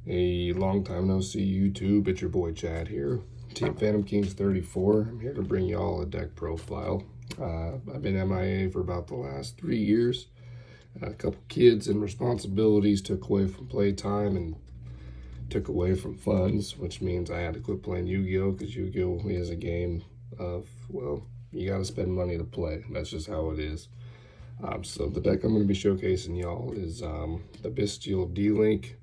A long time no see YouTube, it's your boy Chad here. Team Phantom Kings 34. I'm here to bring y'all a deck profile. I've been MIA for about the last 3 years. A couple kids and responsibilities took away from playtime and took away from funds, which means I had to quit playing Yu-Gi-Oh! Because Yu-Gi-Oh! Is a game of, well, you gotta spend money to play. That's just how it is. So the deck I'm going to be showcasing y'all is the Bystial Dragonlink.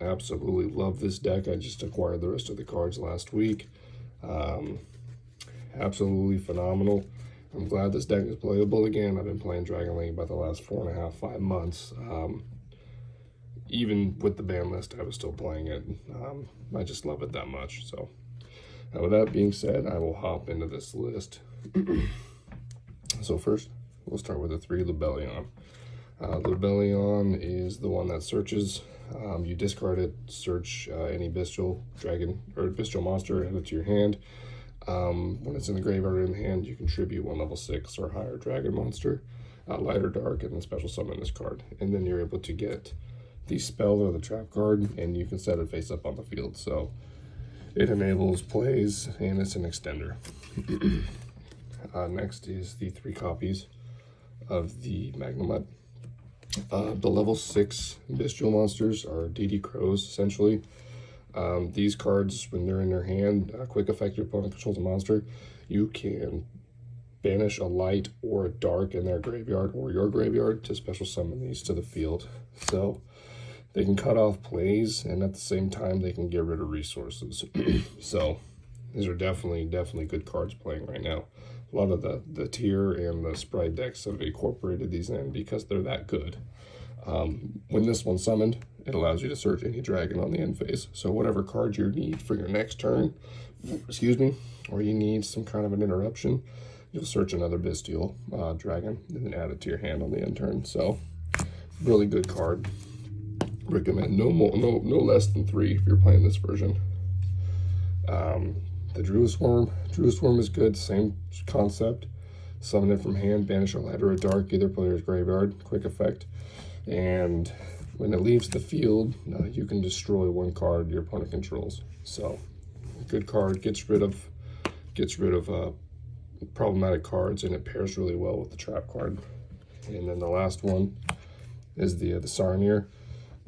Absolutely love this deck. I just acquired the rest of the cards last week. Absolutely phenomenal. I'm glad this deck is playable again. I've been playing Dragonlink about the last 4.5, 5 months. Even with the ban list, I was still playing it. I just love it that much. So with that being said, I will hop into this list. So first, we'll start with the 3 Lubellion. Lubellion is the one that searches. You discard it, search any Bystial Dragon or Bystial monster, add it to your hand. When it's in the graveyard or in the hand, you contribute 1 level 6 or higher dragon monster, light or dark, and then special summon this card. And then you're able to get the spell or the trap card, and you can set it face up on the field. So it enables plays, and it's an extender. Next is the 3 copies of the Magnemite. The level 6 Bystial monsters are DD Crows, essentially. These cards, when they're in your hand, quick effect, your opponent controls a monster, you can banish a light or a dark in their graveyard or your graveyard to special summon these to the field. So they can cut off plays, and at the same time, they can get rid of resources. So these are definitely good cards playing right now. A lot of the tier and the sprite decks have incorporated these in because they're that good. When this one's summoned, it allows you to search any dragon on the end phase. So whatever card you need for your next turn, or you need some kind of an interruption, you'll search another Bystial dragon and then add it to your hand on the end turn. So really good card. Recommend no less than 3 if you're playing this version. The Druisworm is good, same concept. Summon it from hand, banish a light or a dark, either player's graveyard, quick effect. And when it leaves the field, you can destroy 1 card your opponent controls. So, good card, gets rid of problematic cards, and it pairs really well with the trap card. And then the last one is the Sarnier.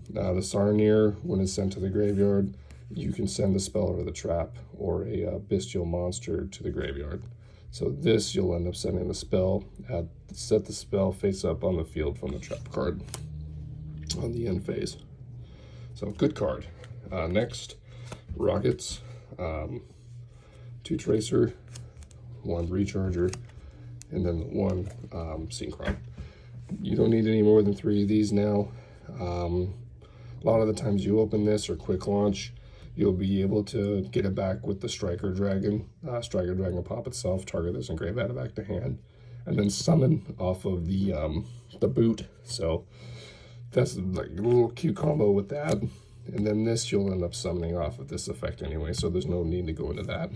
The Sarnier, when it's sent to the graveyard, you can send the spell or the trap or a Bystial monster to the graveyard. So this, you'll end up sending the spell, set the spell face up on the field from the trap card on the end phase. So good card. Next, Rockets, 2 Tracer, 1 Recharger, and then 1 Synchron. You don't need any more than 3 of these now. A lot of the times you open this or quick launch, you'll be able to get it back with the Striker Dragon. Striker Dragon pop itself, target this, engrave, add it back to hand, and then summon off of the boot. So that's like a little cute combo with that. And then this, you'll end up summoning off of this effect anyway, so there's no need to go into that.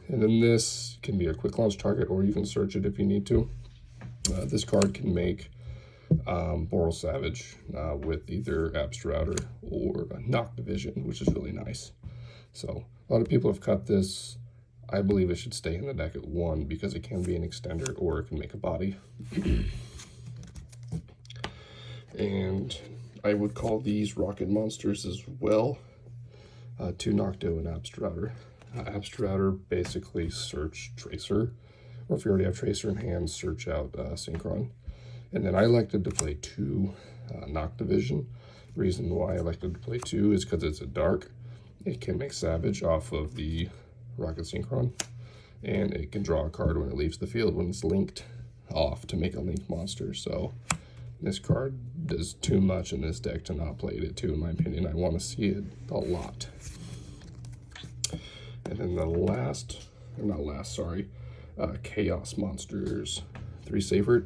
And then this can be a quick launch target, or you can search it if you need to. This card can make Boral Savage with either Abstractor or Noctivision, which is really nice. So a lot of people have cut this. I believe it should stay in the deck at 1 because it can be an extender or it can make a body. And I would call these rocket monsters as well. 2 Nocto and Abstractor. Abstractor basically search Tracer, or if you already have Tracer in hand, search out Synchron. And then I elected to play 2 Noctivision. Reason why I elected to play 2 is because it's a dark. It can make Savage off of the Rocket Synchron, and it can draw a card when it leaves the field when it's linked off to make a linked monster. So this card does too much in this deck to not play it at 2, in my opinion. I want to see it a lot. And then the Chaos Monsters 3 Safer.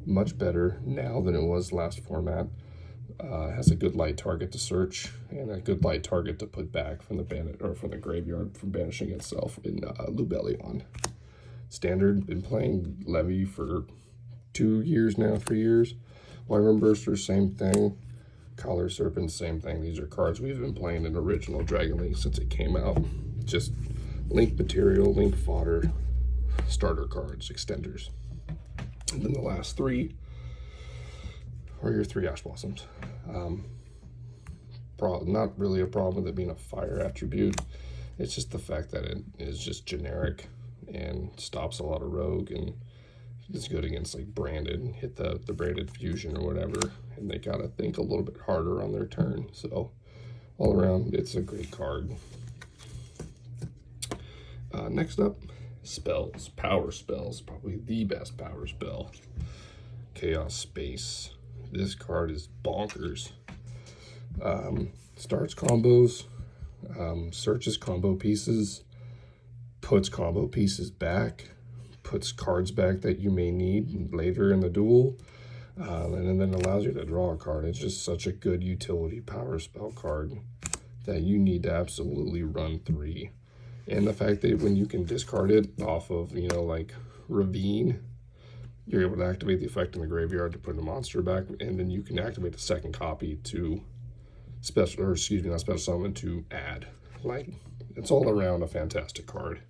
Much better now than it was last format. Has a good light target to search and a good light target to put back from the graveyard from banishing itself in Lubellion. Standard, been playing Levy for 2 years now, 3 years. Wyvern Burster, same thing. Collar Serpent, same thing. These are cards we've been playing in original Dragonlink since it came out. Just Link material, Link fodder, starter cards, extenders. And then the last three are your 3 Ash Blossoms. Not really a problem with it being a fire attribute. It's just the fact that it is just generic and stops a lot of rogue, and it's good against like branded, hit the branded fusion or whatever, and they gotta think a little bit harder on their turn. So all around, it's a great card. Next up, spells, power spells, probably the best power spell, Chaos Space. This card is bonkers. Starts combos, searches combo pieces, puts combo pieces back, puts cards back that you may need later in the duel, and then allows you to draw a card. It's just such a good utility power spell card that you need to absolutely run 3. And the fact that when you can discard it off of, you know, like Ravine, you're able to activate the effect in the graveyard to put a monster back, and then you can activate the second copy to special, or excuse me, not special summon, to add. Like, it's all around a fantastic card.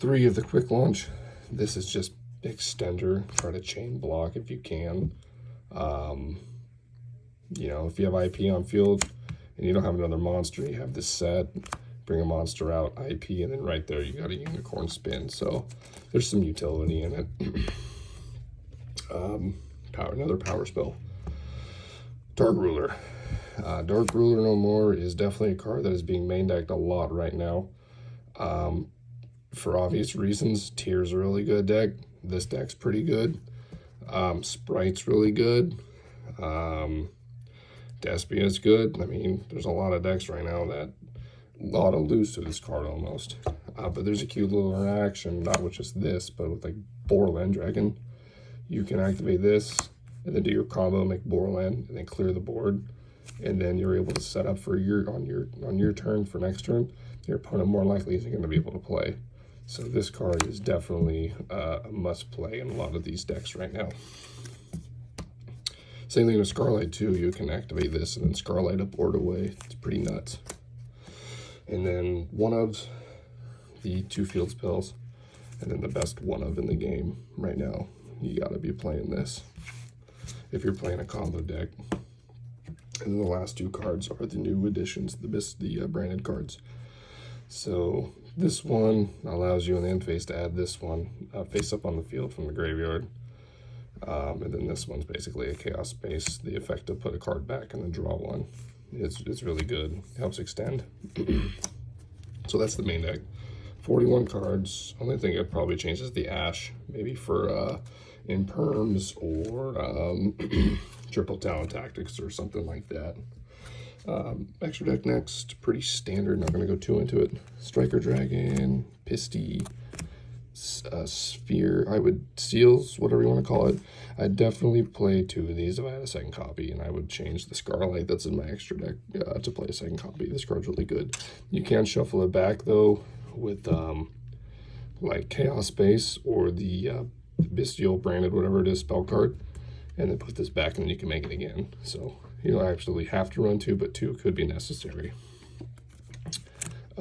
3 of the quick launch. This is just extender. Try to chain block if you can. You know, if you have IP on field and you don't have another monster, you have this set, bring a monster out, IP, and then right there you got a unicorn spin. So there's some utility in it. Another power spell. Dark Ruler. Dark Ruler No More is definitely a card that is being main decked a lot right now. For obvious reasons, Tier's a really good deck. This deck's pretty good. Sprite's really good. Despia's good. I mean, there's a lot of decks right now that auto lose to this card almost. But there's a cute little interaction, not with just this, but with like Borland Dragon. You can activate this and then do your combo, make Borland, and then clear the board, and then you're able to set up for on your turn for next turn. Your opponent more likely isn't going to be able to play. So this card is definitely a must play in a lot of these decks right now. Same thing with Scarlight too. You can activate this and then Scarlight a board away. It's pretty nuts. And then one of the 2 field spells, and then the best one of in the game right now. You got to be playing this if you're playing a combo deck. And then the last 2 cards are the new additions, the branded cards. So this one allows you in the end phase to add this one face up on the field from the graveyard. And then this one's basically a Chaos Space. The effect to put a card back and then draw one. It's really good. It helps extend. So that's the main deck. 41 cards. Only thing it probably changes the Ash, maybe for in perms or triple talent tactics or something like that. Extra deck next, pretty standard, not going to go too into it. Striker Dragon, Pisty, Sphere, Seals, whatever you want to call it. I'd definitely play 2 of these if I had a second copy, and I would change the Scarlight that's in my extra deck to play a second copy. This card's really good. You can shuffle it back though with like Chaos Space or the Bystial branded, whatever it is, spell card, and then put this back and then you can make it again. So you don't actually have to run 2, but 2 could be necessary.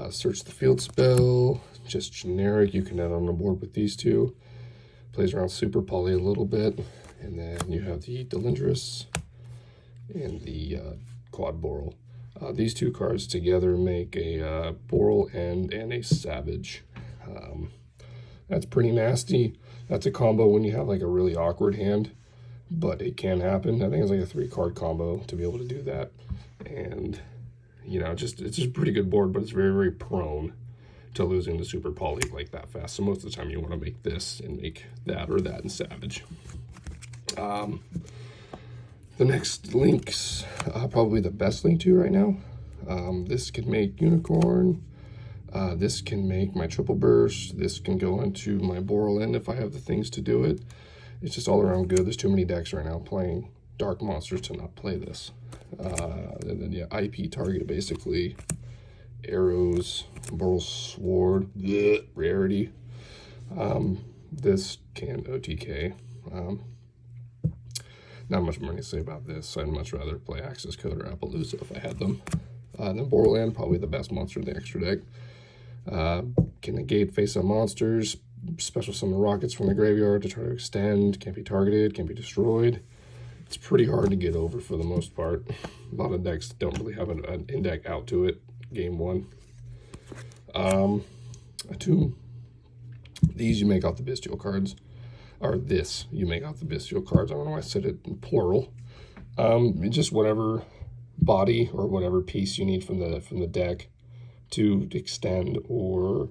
Search the field spell, just generic. You can add on the board with these 2. Plays around Super Poly a little bit. And then you have the Delindrus and the Quad Boral. These 2 cards together make a Boral and a Savage. That's pretty nasty. That's a combo when you have like a really awkward hand, but it can happen. I think it's like a 3-card combo to be able to do that. And you know, it's just a pretty good board, but it's very, very prone to losing the Super Poly like that fast. So most of the time you want to make this and make that or that in Savage. The next link's probably the best link to right now. This can make Unicorn. This can make my Triple Burst. This can go into my Boral End if I have the things to do it. It's just all around good. There's too many decks right now playing dark monsters to not play this. And then yeah, IP target basically. Arrows, Boral Sword, bleh, rarity. This can OTK. not much more to say about this. I'd much rather play Access Code or Appaloosa if I had them. Then Borderland, probably the best monster in the extra deck. Can negate face-up monsters, special summon rockets from the graveyard to try to extend, can't be targeted, can't be destroyed. It's pretty hard to get over for the most part. A lot of decks don't really have an in-deck out to it, game one. Two, these you make off the Bystial cards. Or this, you make off the Bystial cards. I don't know why I said it in plural. Just whatever body or whatever piece you need from the deck to extend or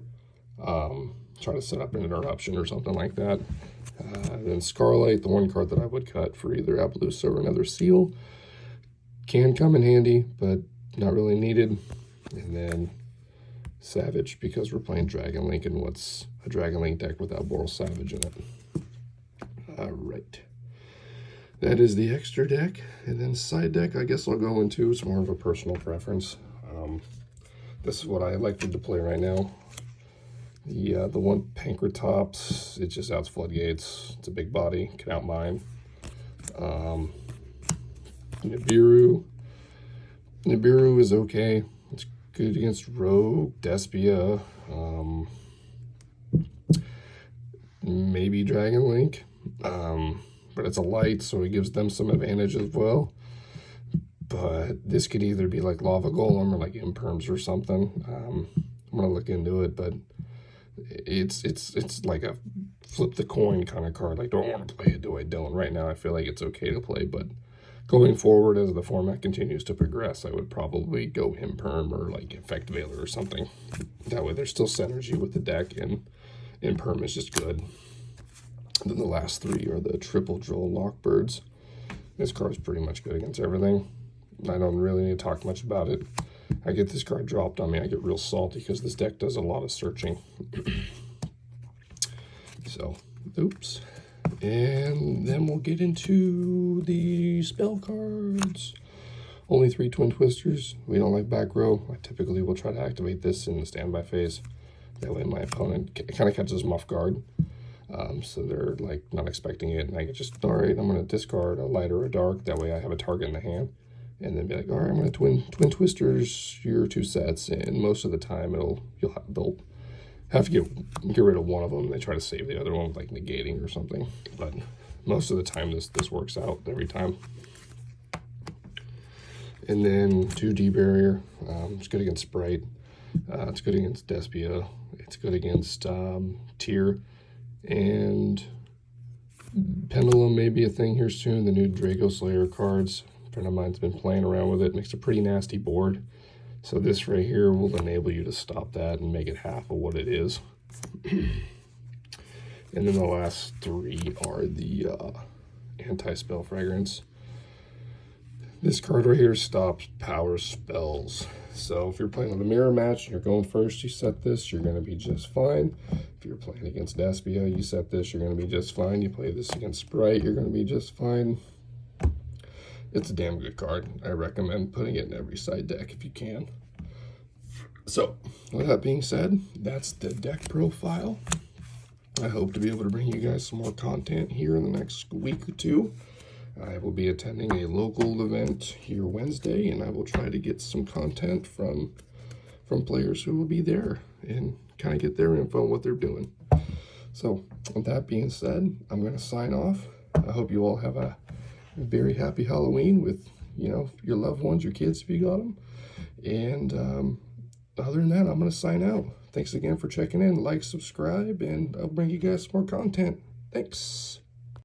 try to set up an interruption or something like that. Then Scarlight, the one card that I would cut for either Appaloosa or another seal, can come in handy, but not really needed. And then Savage, because we're playing Dragonlink, and what's a Dragonlink deck without Boral Savage in it? Alright. That is the extra deck. And then side deck, I guess I'll go into. It's more of a personal preference. This is what I elected to play right now. The one Pankratops, it just outs Floodgates. It's a big body, can outmine. Nibiru. Nibiru is okay. It's good against Rogue, Despia, maybe Dragonlink. But it's a light, so it gives them some advantage as well. But this could either be like Lava Golem or like Imperms or something. I'm gonna look into it, but it's like a flip the coin kind of card. Like, do I want to play it? Do I don't? Right now, I feel like it's okay to play, but going forward as the format continues to progress, I would probably go Imperm or like Effect Veiler or something. That way, there's still synergy with the deck, and Imperm is just good. And then the last three are the Triple Droll Lockbirds. This card's pretty much good against everything. I don't really need to talk much about it. I get this card dropped on me, I get real salty because this deck does a lot of searching. So, oops. And then we'll get into the spell cards. Only 3 Twin Twisters. We don't like back row. I typically will try to activate this in the standby phase. That way my opponent kind of catches them off guard. So they're like not expecting it, and I can just, all right, I'm going to discard a light or a dark. That way I have a target in the hand, and then be like, all right, I'm going to twin twisters your 2 sets, and most of the time they'll have to get rid of one of them. They try to save the other one with like negating or something, but most of the time this works out every time. And then 2D barrier. It's good against Sprite. It's good against Despia. It's good against Tyr. And Pendulum may be a thing here soon. The new Draco Slayer cards. A friend of mine's been playing around with it. Makes a pretty nasty board. So this right here will enable you to stop that and make it half of what it is. And then the last 3 are the Anti-Spell Fragrance. This card right here stops power spells. So if you're playing with a mirror match and you're going first, you set this, you're going to be just fine. If you're playing against Despia, you set this, you're going to be just fine. You play this against Sprite, you're going to be just fine. It's a damn good card. I recommend putting it in every side deck if you can. So, with that being said, that's the deck profile. I hope to be able to bring you guys some more content here in the next week or 2. I will be attending a local event here Wednesday, and I will try to get some content from players who will be there and kind of get their info on what they're doing. So, with that being said, I'm going to sign off. I hope you all have a very happy Halloween with, your loved ones, your kids if you got them. And other than that, I'm going to sign out. Thanks again for checking in. Like, subscribe, and I'll bring you guys some more content. Thanks.